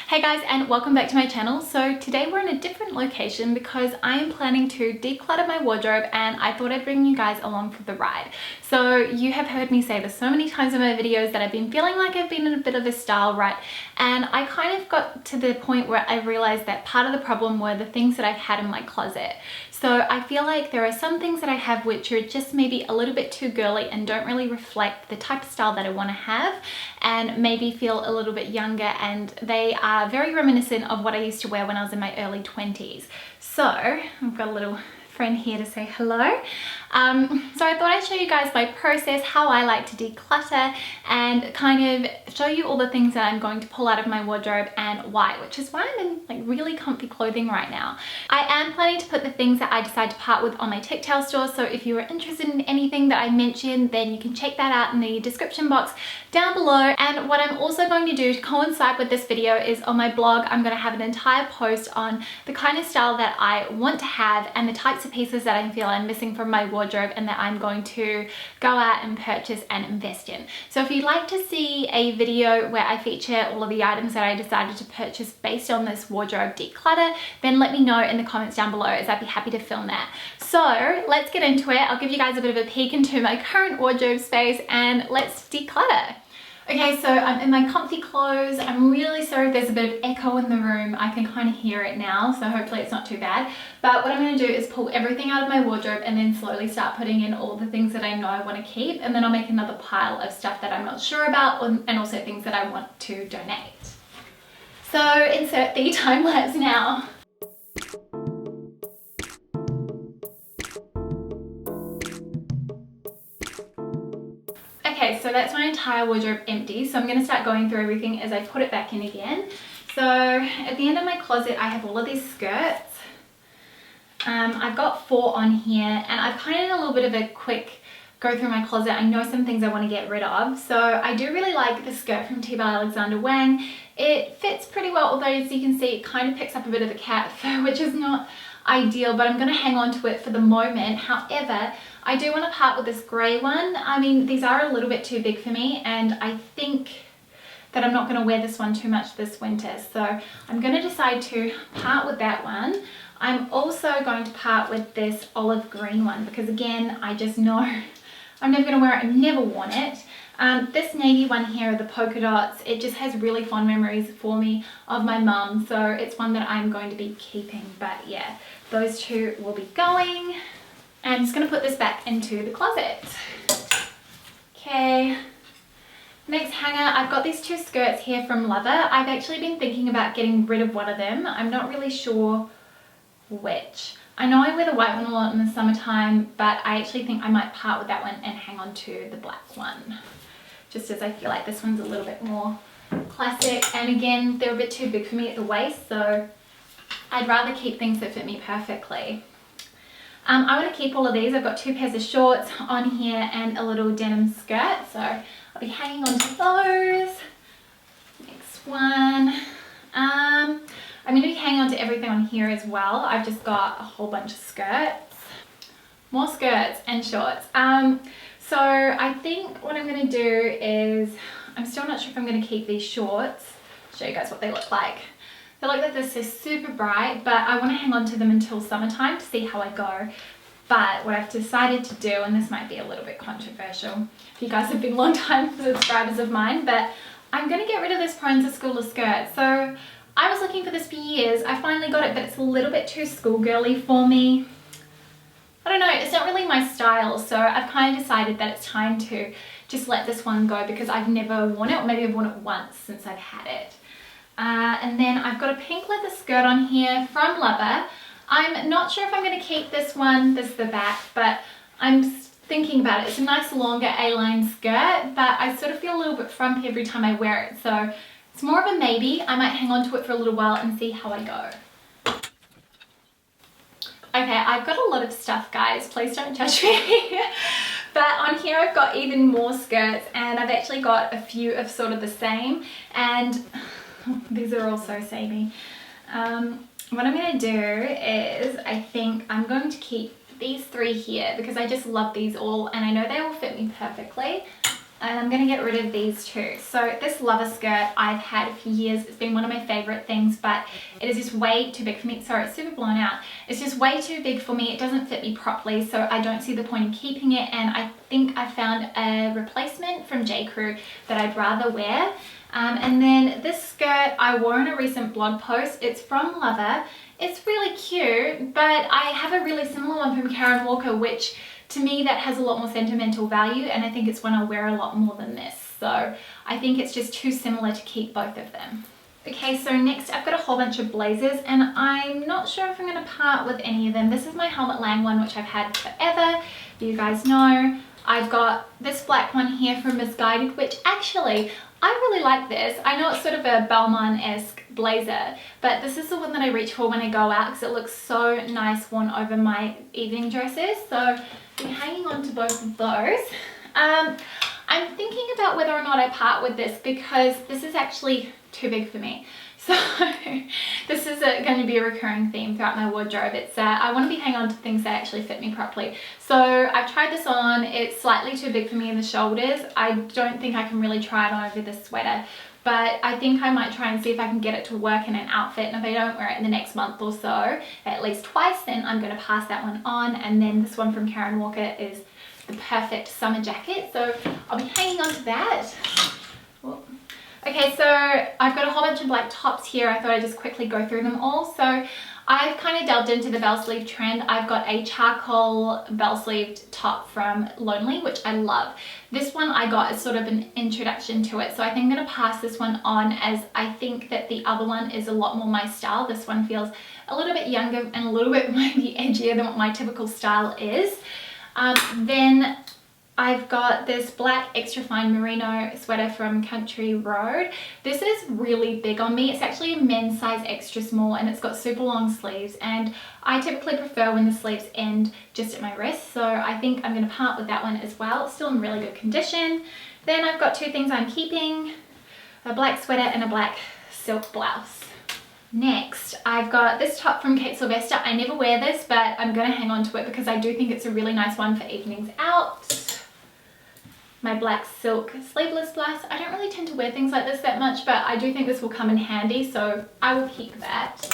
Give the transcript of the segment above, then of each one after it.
Hey guys, and welcome back to my channel. So today we're in a different location because I am planning to declutter my wardrobe and I thought I'd bring you guys along for the ride. So you have heard me say this so many times in my videos that I've been feeling like I've been in a bit of a style rut, and I kind of got to the point where I realized that part of the problem were the things that I've had in my closet. So I feel like there are some things that I have which are just maybe a little bit too girly and don't really reflect the type of style that I want to have, and maybe feel a little bit younger, and they are very reminiscent of what I used to wear when I was in my early 20s. So I've got a little friend here to say hello. So I thought I'd show you guys my process, how I like to declutter, and kind of show you all the things that I'm going to pull out of my wardrobe and why, which is why I'm in like really comfy clothing right now. I am planning to put the things that I decide to part with on my tictail store, so if you are interested in anything that I mentioned, then you can check that out in the description box down below. And what I'm also going to do to coincide with this video is on my blog, I'm going to have an entire post on the kind of style that I want to have and the types of pieces that I feel I'm missing from my wardrobe and that I'm going to go out and purchase and invest in. So if you'd like to see a video where I feature all of the items that I decided to purchase based on this wardrobe declutter, then let me know in the comments down below, as I'd be happy to film that. So let's get into it. I'll give you guys a bit of a peek into my current wardrobe space and let's declutter. Okay, so I'm in my comfy clothes. I'm really sorry if there's a bit of echo in the room. I can kind of hear it now, so hopefully it's not too bad. But what I'm going to do is pull everything out of my wardrobe and then slowly start putting in all the things that I know I want to keep, and then I'll make another pile of stuff that I'm not sure about, and also things that I want to donate. So insert the time lapse now. Okay, so that's my entire wardrobe empty, so I'm going to start going through everything as I put it back in again. So at the end of my closet I have all of these skirts. I've got 4 on here, and I've kind of done a little bit of a quick go through my closet. I know some things I want to get rid of. So I do really like the skirt from T by Alexander Wang. It fits pretty well, although as you can see it kind of picks up a bit of the cat fur, which is not ideal, but I'm going to hang on to it for the moment. However, I do want to part with this grey one. I mean, these are a little bit too big for me, and I think that I'm not going to wear this one too much this winter, so I'm going to decide to part with that one. I'm also going to part with this olive green one because, again, I just know I'm never going to wear it. I've never worn it. This navy one here are the polka dots. It just has really fond memories for me of my mum, so it's one that I'm going to be keeping. But yeah, those two will be going. I'm just going to put this back into the closet. Okay, next hanger, I've got these 2 skirts here from Lover. I've actually been thinking about getting rid of one of them. I'm not really sure which. I know I wear the white one a lot in the summertime, but I actually think I might part with that one and hang on to the black one, just as I feel like this one's a little bit more classic, and again, they're a bit too big for me at the waist, so I'd rather keep things that fit me perfectly. I want to keep all of these. I've got 2 pairs of shorts on here and a little denim skirt, so I'll be hanging on to those. Next one. I'm going to be hanging on to everything on here as well. I've just got a whole bunch of skirts. More skirts and shorts. So I think what I'm going to do is, I'm still not sure if I'm going to keep these shorts. I'll show you guys what they look like. They look like this is super bright, but I want to hang on to them until summertime to see how I go. But what I've decided to do, and this might be a little bit controversial if you guys have been long-time subscribers of mine, but I'm going to get rid of this Proenza Schouler skirt. So I was looking for this for years. I finally got it, but it's a little bit too schoolgirly for me. I don't know, it's not really my style, so I've kind of decided that it's time to just let this one go because I've never worn it, or maybe I've worn it once since I've had it. And then I've got a pink leather skirt on here from Lover. I'm not sure if I'm going to keep this one. This is the back, but I'm thinking about it. It's a nice longer A-line skirt, but I sort of feel a little bit frumpy every time I wear it, so it's more of a maybe. I might hang on to it for a little while and see how I go. Okay, I've got a lot of stuff, guys. Please don't judge me. But on here I've got even more skirts, and I've actually got a few of sort of the same, and these are all so samey. What I'm going to do is, I think I'm going to keep these 3 here because I just love these all, and I know they will fit me perfectly. and I'm gonna get rid of these two. So this lover skirt I've had for years. It's been one of my favorite things, but it is just way too big for me. Sorry, it's super blown out. It's just way too big for me. It doesn't fit me properly, so I don't see the point in keeping it, and I think I found a replacement from J. Crew that I'd rather wear. And then this skirt I wore in a recent blog post. It's from Lover. It's really cute, but I have a really similar one from Karen Walker, which to me that has a lot more sentimental value, and I think it's one I'll wear a lot more than this. So I think it's just too similar to keep both of them. Okay, so next I've got a whole bunch of blazers, and I'm not sure if I'm going to part with any of them. This is my Helmut Lang one, which I've had forever. You guys know. I've got this black one here from Misguided, which actually I really like this. I know it's sort of a Balmain-esque blazer, but this is the one that I reach for when I go out because it looks so nice worn over my evening dresses. So I'm hanging on to both of those. I'm thinking about whether or not I part with this because this is actually too big for me. So this is going to be a recurring theme throughout my wardrobe. It's I want to be hanging on to things that actually fit me properly. So I've tried this on. It's slightly too big for me in the shoulders. I don't think I can really try it on over this sweater, but I think I might try and see if I can get it to work in an outfit. And if I don't wear it in the next month or so, at least twice, then I'm going to pass that one on. And then this one from Karen Walker is the perfect summer jacket. So I'll be hanging on to that. Whoop. Okay, so I've got a whole bunch of black tops here. I thought I'd just quickly go through them all. So I've kind of delved into the bell sleeve trend. I've got a charcoal bell sleeved top from Lonely, which I love. This one I got as sort of an introduction to it. So I think I'm going to pass this one on, as I think that the other one is a lot more my style. This one feels a little bit younger and a little bit maybe edgier than what my typical style is. Then I've got this black extra fine merino sweater from Country Road. This is really big on me. It's actually a men's size extra small, and it's got super long sleeves, and I typically prefer when the sleeves end just at my wrist, so I think I'm going to part with that one as well. It's still in really good condition. Then I've got two things I'm keeping, a black sweater and a black silk blouse. Next, I've got this top from Kate Sylvester. I never wear this, but I'm going to hang on to it because I do think it's a really nice one for evenings out. My black silk sleeveless blouse. I don't really tend to wear things like this that much, but I do think this will come in handy, so I will keep that.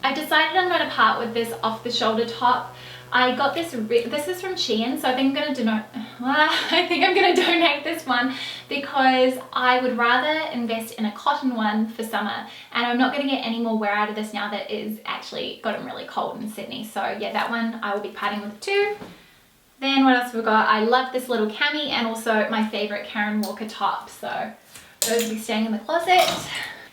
I decided I'm going to part with this off the shoulder top. I got this, this is from Shein, so I think I'm going to donate this one because I would rather invest in a cotton one for summer, and I'm not going to get any more wear out of this now that it's actually gotten really cold in Sydney. So yeah, that one I will be parting with too. Then what else have we got? I love this little cami, and also my favorite Karen Walker top. So those will be staying in the closet.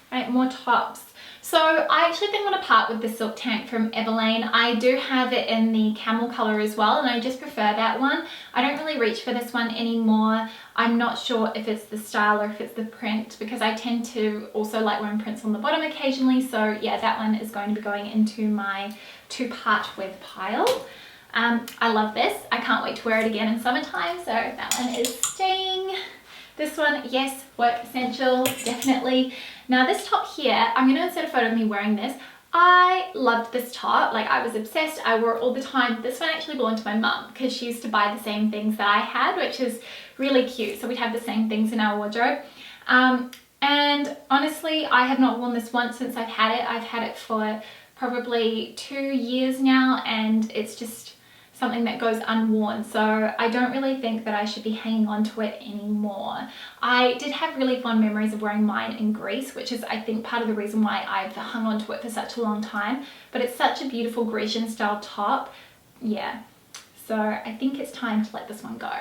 Right, more tops. So I actually think I'm going to part with the silk tank from Evelyn. I do have it in the camel color as well, and I just prefer that one. I don't really reach for this one anymore. I'm not sure if it's the style or if it's the print, because I tend to also like wearing prints on the bottom occasionally. So yeah, that one is going to be going into my to part with pile. I love this. I can't wait to wear it again in summertime, so that one is staying. This one, yes, work essential, definitely. Now this top here, I'm going to insert a photo of me wearing this. I loved this top, like I was obsessed. I wore it all the time. This one actually belonged to my mum because she used to buy the same things that I had, which is really cute. So we'd have the same things in our wardrobe. And honestly, I have not worn this once since I've had it. I've had it for probably 2 years now, and it's just something that goes unworn, so I don't really think that I should be hanging on to it anymore. I did have really fond memories of wearing mine in Greece, which is I think part of the reason why I've hung on to it for such a long time, but it's such a beautiful Grecian style top. Yeah, so I think it's time to let this one go.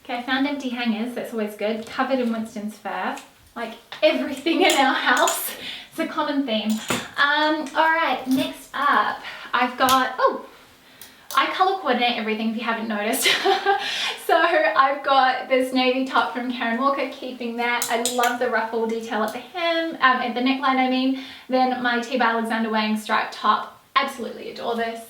Okay, I found empty hangers. That's always good. Covered in Winston's fur, like everything in our house. It's a common theme. All right, next up I've got, I color coordinate everything if you haven't noticed. So I've got this navy top from Karen Walker, keeping that. I love the ruffle detail at the hem, at the neckline I mean. Then my T. Alexander Wang striped top, absolutely adore this.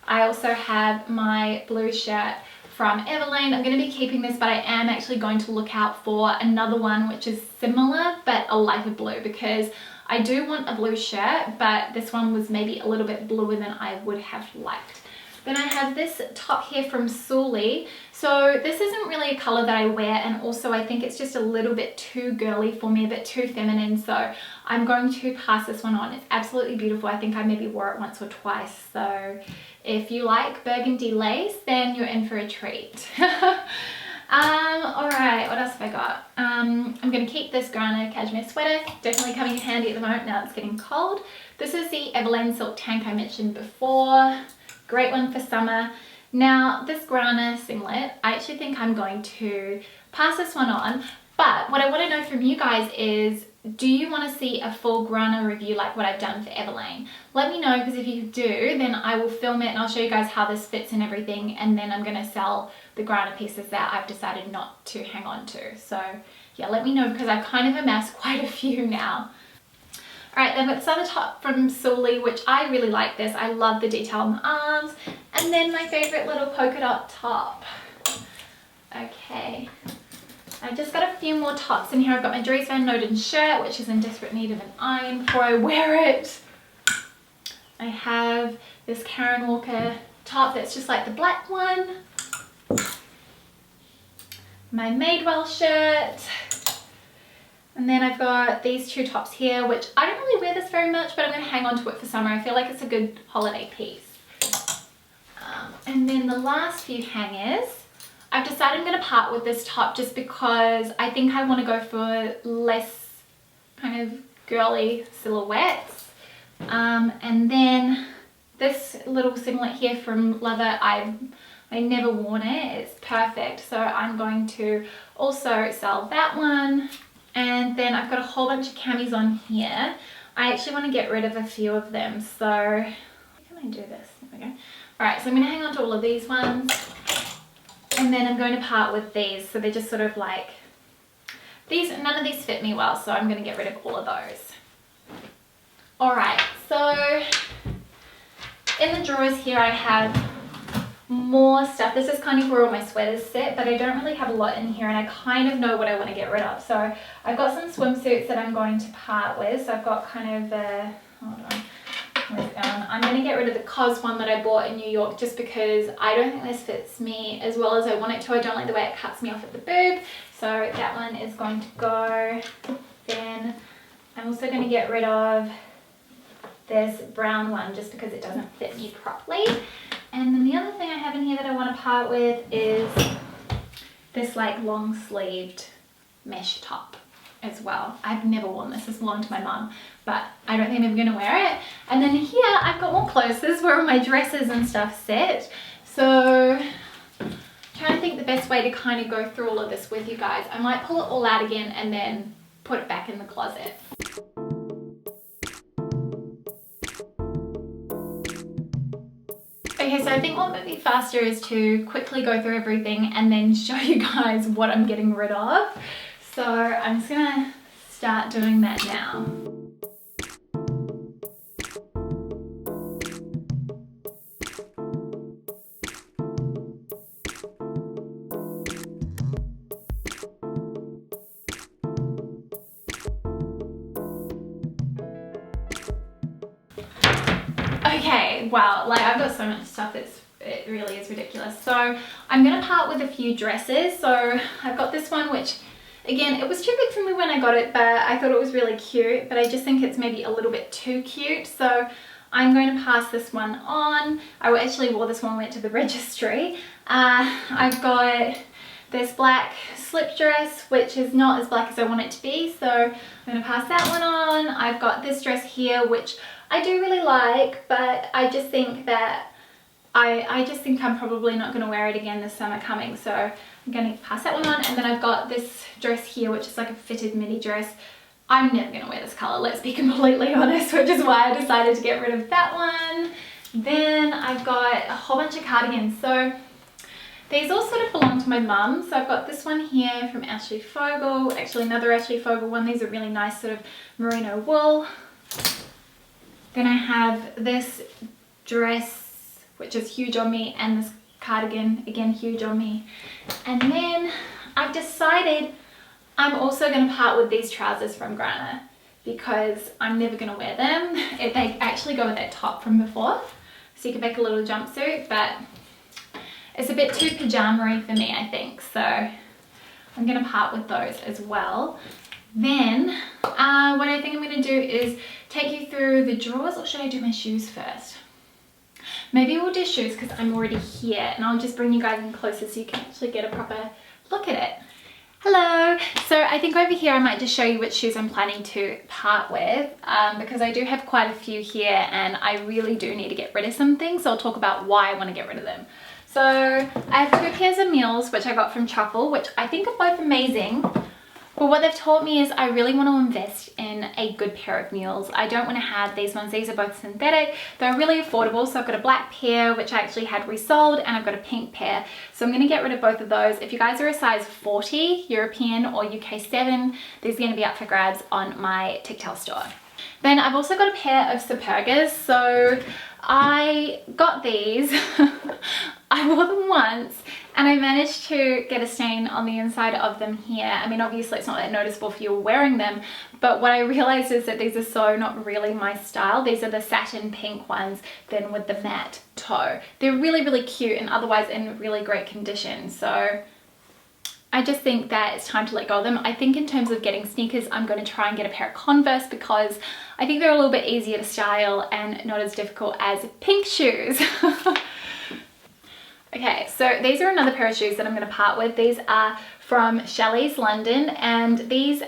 I also have my blue shirt from Evelyn. I'm going to be keeping this, but I am actually going to look out for another one which is similar but a lighter blue, because I do want a blue shirt, but this one was maybe a little bit bluer than I would have liked. Then I have this top here from Soleil. So this isn't really a color that I wear, and also I think it's just a little bit too girly for me, a bit too feminine. So I'm going to pass this one on. It's absolutely beautiful. I think I maybe wore it once or twice. So if you like burgundy lace, then you're in for a treat. Alright, what else have I got? I'm going to keep this Grana cashmere sweater. Definitely coming in handy at the moment now it's getting cold. This is the Evelyn silk tank I mentioned before. Great one for summer. Now this Grana singlet, I actually think I'm going to pass this one on. But what I want to know from you guys is, do you want to see a full Grana review like what I've done for Evelyn? Let me know, because if you do, then I will film it and I'll show you guys how this fits and everything, and then I'm going to sell the Grana pieces that I've decided not to hang on to. So yeah, let me know, because I've kind of amassed quite a few now. Alright, then I've got this other top from Soleil, which I really like this. I love the detail on the arms. And then my favorite little polka dot top. Okay. I've just got a few more tops in here. I've got my Dries Van Noten shirt, which is in desperate need of an iron before I wear it. I have this Karen Walker top that's just like the black one. My Madewell shirt. And then I've got these two tops here, which I don't really wear this very much, but I'm going to hang on to it for summer. I feel like it's a good holiday piece. And then the last few hangers, I've decided I'm going to part with this top just because I think I want to go for less kind of girly silhouettes. And then this little singlet here from Lover, I never worn it. It's perfect. So I'm going to also sell that one. And then I've got a whole bunch of camis on here. I actually want to get rid of a few of them. So how can I do this? There we go. Alright, so I'm going to hang on to all of these ones. And then I'm going to part with these. So they're just sort of like, none of these fit me well, so I'm going to get rid of all of those. Alright, so in the drawers here I have more stuff. This is kind of where all my sweaters sit, but I don't really have a lot in here, and I kind of know what I want to get rid of. So I've got some swimsuits that I'm going to part with. So I've got kind of a, hold on, where's it going? I'm going to get rid of the COS one that I bought in New York just because I don't think this fits me as well as I want it to. I don't like the way it cuts me off at the boob. So that one is going to go. Then I'm also going to get rid of this brown one just because it doesn't fit me properly. And then the other thing I have in here that I want to part with is this like long sleeved mesh top as well. I've never worn this. This belonged to my mum, but I don't think I'm going to wear it. And then here I've got more clothes. This is where all my dresses and stuff sit. So I'm trying to think the best way to kind of go through all of this with you guys. I might pull it all out again and then put it back in the closet. Okay, so I think what would be faster is to quickly go through everything and then show you guys what I'm getting rid of. So I'm just gonna start doing that now. Okay, wow, like I've got so much stuff, it really is ridiculous. So I'm gonna part with a few dresses. So I've got this one, which again, it was too big for me when I got it, but I thought it was really cute, but I just think it's maybe a little bit too cute. So I'm going to pass this one on. I actually wore this one, went to the registry. I've got this black slip dress, which is not as black as I want it to be, so I'm gonna pass that one on. I've got this dress here, which I do really like, but I just think that I just think I'm probably not going to wear it again this summer coming, so I'm going to pass that one on. And then I've got this dress here, which is like a fitted midi dress. I'm never going to wear this colour, let's be completely honest, which is why I decided to get rid of that one. Then I've got a whole bunch of cardigans. So these all sort of belong to my mum. So I've got this one here from Ashley Fogel, actually another Ashley Fogel one. These are really nice sort of merino wool. Then I have this dress, which is huge on me, and this cardigan, again huge on me. And then I've decided I'm also going to part with these trousers from Grana because I'm never going to wear them. They actually go with that top from before. so you can make a little jumpsuit, but it's a bit too pajama-y for me, I think. So I'm gonna part with those as well. Then what I think I'm gonna do is take you through the drawers, or should I do my shoes first? Maybe we'll do shoes because I'm already here, and I'll just bring you guys in closer so you can actually get a proper look at it. Hello! So I think over here I might just show you which shoes I'm planning to part with because I do have quite a few here and I really do need to get rid of some things, so I'll talk about why I want to get rid of them. So I have 2 pairs of mules which I got from Truffle, which I think are both amazing. But what they've taught me is I really want to invest in a good pair of mules. I don't want to have these ones. These are both synthetic. They're really affordable. So I've got a black pair, which I actually had resold, and I've got a pink pair. So I'm going to get rid of both of those. If you guys are a size 40, European or UK 7, these are going to be up for grabs on my tictail store. Then I've also got a pair of Supergas. So I got these. I wore them once and I managed to get a stain on the inside of them here. I mean, obviously it's not that noticeable for you wearing them, but what I realized is that these are so not really my style. These are the satin pink ones, then with the matte toe. They're really, really cute and otherwise in really great condition. So I just think that it's time to let go of them. I think in terms of getting sneakers, I'm going to try and get a pair of Converse because I think they're a little bit easier to style and not as difficult as pink shoes. Okay, so these are another pair of shoes that I'm going to part with. These are from Shelley's London, and these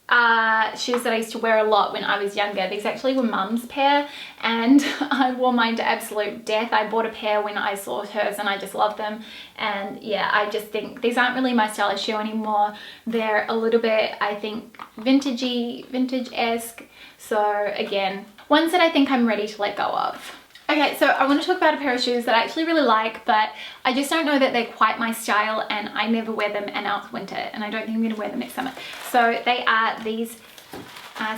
are shoes that I used to wear a lot when I was younger. These actually were mum's pair, and I wore mine to absolute death. I bought a pair when I saw hers and I just love them. And yeah, I just think these aren't really my style of shoe anymore. They're a little bit, I think, vintagey, vintage-esque. So again, ones that I think I'm ready to let go of. Okay, so I want to talk about a pair of shoes that I actually really like, but I just don't know that they're quite my style, and I never wear them, and now it's winter and I don't think I'm going to wear them next summer. So they are these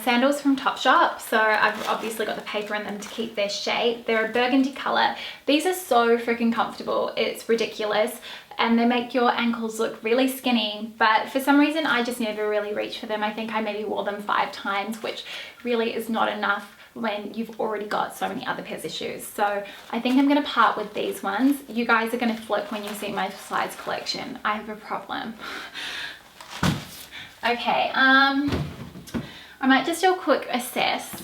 sandals from Topshop. So I've obviously got the paper in them to keep their shape. They're a burgundy color. These are so freaking comfortable. It's ridiculous. And they make your ankles look really skinny, but for some reason I just never really reached for them. I think I maybe wore them 5 times, which really is not enough when you've already got so many other pairs of shoes. So I think I'm going to part with these ones. You guys are going to flip when you see my slides collection. I have a problem. Okay, I might just do a quick assess.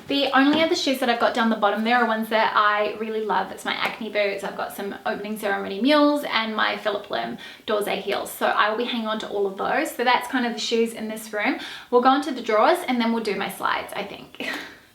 The only other shoes that I've got down the bottom there are ones that I really love. It's my Acne boots. I've got some opening ceremony mules and my Phillip Lim Dorze heels. So I will be hanging on to all of those. So that's kind of the shoes in this room. We'll go into the drawers and then we'll do my slides, I think.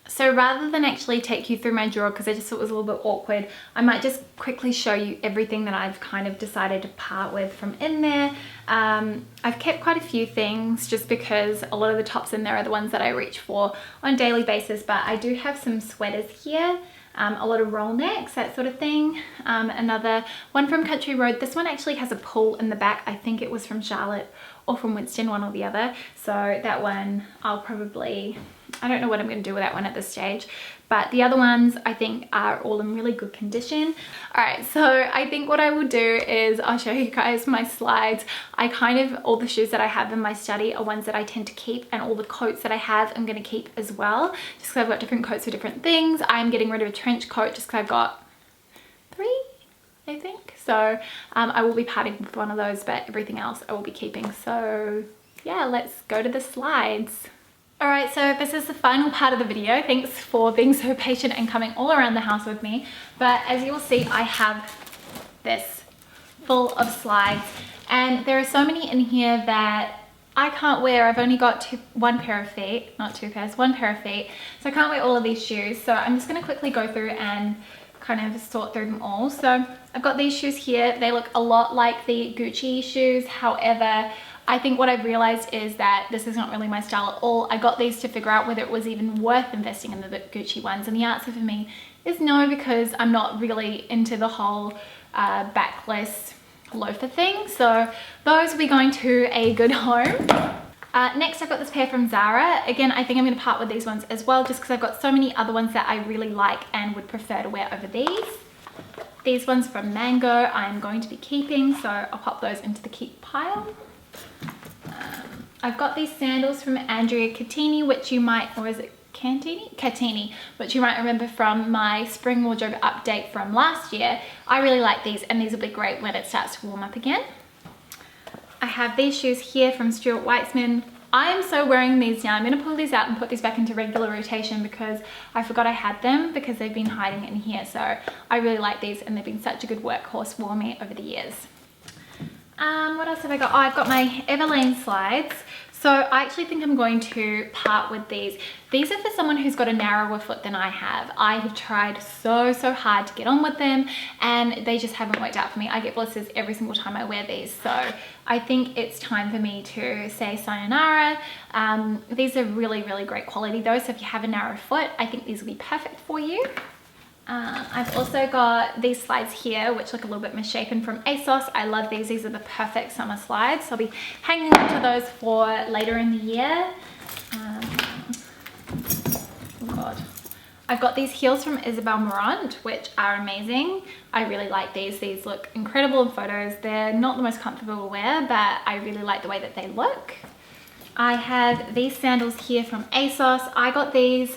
So rather than actually take you through my drawer, because I just thought it was a little bit awkward, I might just quickly show you everything that I've kind of decided to part with from in there. I've kept quite a few things just because a lot of the tops in there are the ones that I reach for on a daily basis, but I do have some sweaters here, a lot of roll necks, that sort of thing. Another one from Country Road. This one actually has a pull in the back. I think it was from Charlotte or from Winston, one or the other. So that one I'll probably, I don't know what I'm going to do with that one at this stage, but the other ones I think are all in really good condition. All right, so I think what I will do is I'll show you guys my slides. I kind of, all the shoes that I have in my study are ones that I tend to keep, and all the coats that I have I'm going to keep as well, just because I've got different coats for different things. I'm getting rid of a trench coat just because I've got 3, I think. So I will be parting with one of those, but everything else I will be keeping. So yeah, let's go to the slides. Alright, so this is the final part of the video. Thanks for being so patient and coming all around the house with me. But as you will see, I have this full of slides, and there are so many in here that I can't wear. I've only got one pair of feet, not 2 pairs, 1 pair of feet. So I can't wear all of these shoes. So I'm just going to quickly go through and kind of sort through them all. So I've got these shoes here. They look a lot like the Gucci shoes. However, I think what I've realized is that this is not really my style at all. I got these to figure out whether it was even worth investing in the Gucci ones, and the answer for me is no, because I'm not really into the whole backless loafer thing. So those will be going to a good home. Next, I've got this pair from Zara. Again, I think I'm going to part with these ones as well, just because I've got so many other ones that I really like and would prefer to wear over these. These ones from Mango I'm going to be keeping, so I'll pop those into the keep pile. I've got these sandals from Andrea Catini, which you might, or is it Catini, which you might remember from my spring wardrobe update from last year. I really like these, and these will be great when it starts to warm up again. I have these shoes here from Stuart Weitzman. I am so wearing these now. I'm going to pull these out and put these back into regular rotation because I forgot I had them because they've been hiding in here. So I really like these, and they've been such a good workhorse for me over the years. What else have I got? Oh, I've got my Evelyn Slides. So I actually think I'm going to part with these. These are for someone who's got a narrower foot than I have. I have tried so hard to get on with them, and they just haven't worked out for me. I get blisters every single time I wear these. So I think it's time for me to say sayonara. These are really great quality though. So if you have a narrow foot, I think these will be perfect for you. I've also got these slides here, which look a little bit misshapen, from ASOS. I love these. These are the perfect summer slides. So I'll be hanging on to those for later in the year. Oh God. I've got these heels from Isabel Marant, which are amazing. I really like these. These look incredible in photos. They're not the most comfortable to wear, but I really like the way that they look. I have these sandals here from ASOS. I got these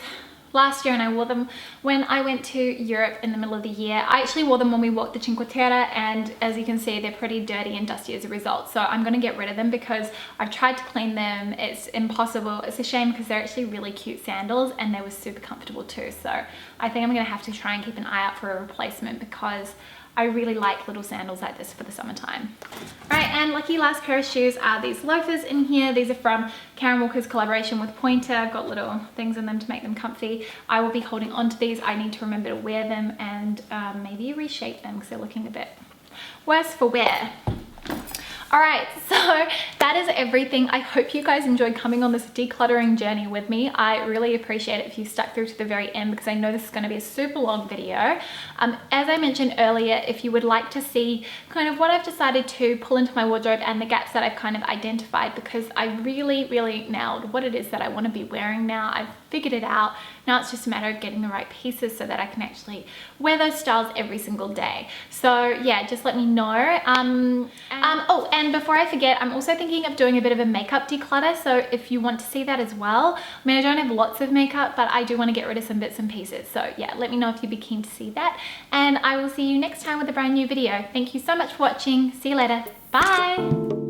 last year and I wore them when I went to Europe in the middle of the year. I actually wore them when we walked the Cinque Terre, and as you can see, they're pretty dirty and dusty as a result. So I'm going to get rid of them because I've tried to clean them. It's impossible. It's a shame because they're actually really cute sandals and they were super comfortable too. So I think I'm going to have to try and keep an eye out for a replacement because I really like little sandals like this for the summertime. All right, and lucky last pair of shoes are these loafers in here. These are from Karen Walker's collaboration with Pointer. I've got little things in them to make them comfy. I will be holding on to these. I need to remember to wear them and maybe reshape them because they're looking a bit worse for wear. All right, so that is everything. I hope you guys enjoyed coming on this decluttering journey with me. I really appreciate it if you stuck through to the very end because I know this is going to be a super long video. As I mentioned earlier, if you would like to see kind of what I've decided to pull into my wardrobe and the gaps that I've kind of identified, because I really nailed what it is that I want to be wearing now. I've figured it out. Now it's just a matter of getting the right pieces so that I can actually wear those styles every single day. So yeah, just let me know. Oh, and before I forget, I'm also thinking of doing a bit of a makeup declutter. So if you want to see that as well, I mean, I don't have lots of makeup, but I do want to get rid of some bits and pieces. So yeah, let me know if you'd be keen to see that. And I will see you next time with a brand new video. Thank you so much for watching. See you later. Bye.